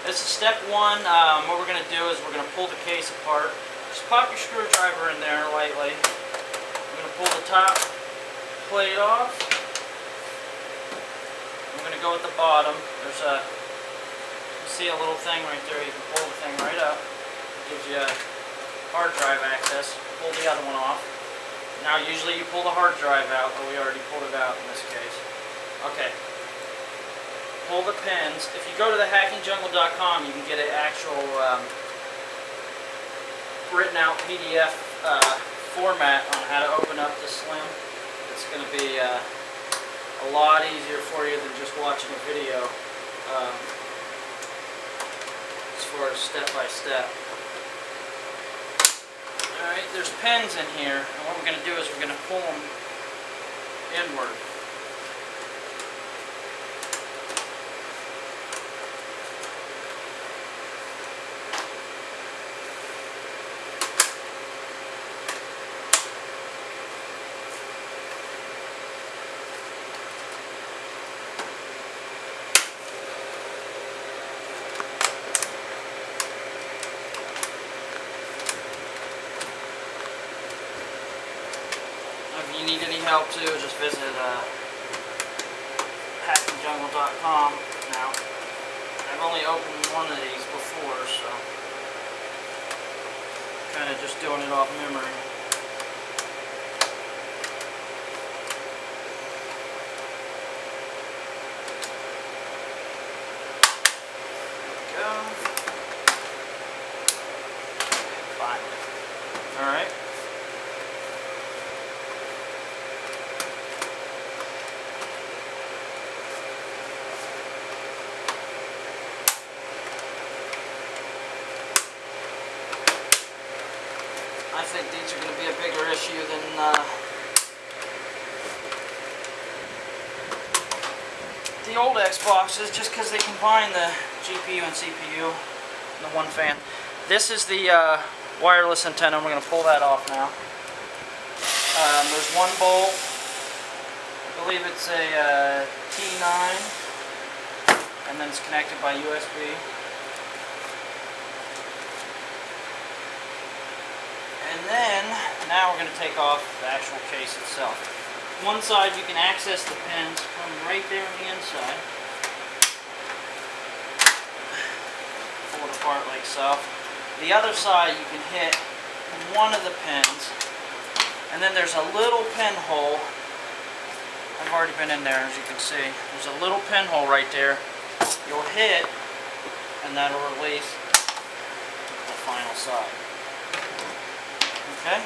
This is step one. What we're going to do is we're going to pull the case apart. Just pop your screwdriver in there lightly. We're going to pull the top plate off. I'm going to go at the bottom. There's a, you see a little thing right there. You can pull the thing right up. It gives you hard drive access. Pull the other one off. Now usually you pull the hard drive out, but we already pulled it out in this case. Okay. Pull the pins. If you go to the hackingjungle.com, you can get an actual written out PDF format on how to open up the Slim. It's going to be a lot easier for you than just watching a video as far as step by step. Alright, there's pins in here, and what we're going to do is we're going to pull them inward. If you need any help too, just visit hackingjungle.com. Now, I've only opened one of these before, so kind of just doing it off memory. There we go. Finally. Alright. I think these are going to be a bigger issue than the old Xboxes, just because they combine the GPU and CPU in the one fan. This is the wireless antenna. We're going to pull that off now. There's one bolt. I believe it's a T9, and then it's connected by USB. And then, now we're going to take off the actual case itself. One side you can access the pins from right there on the inside. Pull it apart like so. The other side you can hit one of the pins, and then there's a little pinhole. I've already been in there, as you can see. There's a little pinhole right there. You'll hit, and that'll release the final side. Okay?